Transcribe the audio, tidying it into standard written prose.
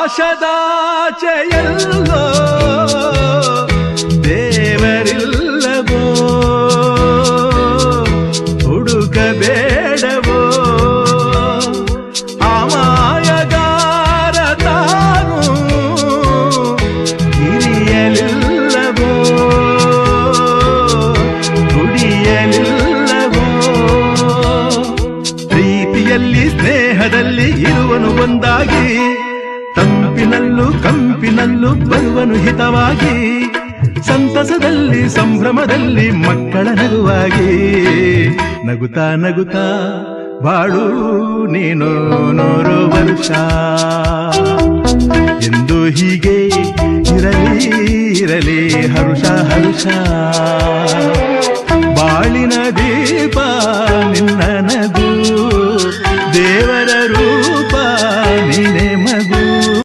ಆಕಾಶದಾಚೆಯಲ್ಲೋ ದೇವರಿಲ್ಲವೋ ಹುಡುಕಬೇಡವೋ ಅಮಾಯಗಾರ ತಾನು ಹಿರಿಯಲಿಲ್ಲವೋ ದುಡಿಯಲಿಲ್ಲವೋ ಪ್ರೀತಿಯಲ್ಲಿ ಸ್ನೇಹದಲ್ಲಿ ಇರುವನು ಒಂದಾಗಿ ತಂಪಿನಲ್ಲೂ ಕಂಪಿನಲ್ಲೂ ಬರುವನು ಹಿತವಾಗಿ ಸಂತಸದಲ್ಲಿ ಸಂಭ್ರಮದಲ್ಲಿ ಮಕ್ಕಳ ನಗುವಾಗಿ ನಗುತ್ತಾ ನಗುತ್ತಾ ಬಾಳು ನೀನು 100 ವರ್ಷ ಎಂದು ಹೀಗೆ ಇರಲಿ ಇರಲಿ ಹರುಷ ಹರುಷ ಬಾಳಿನ ದೀಪ ನಿನ್ನ ನಗು ದೇವ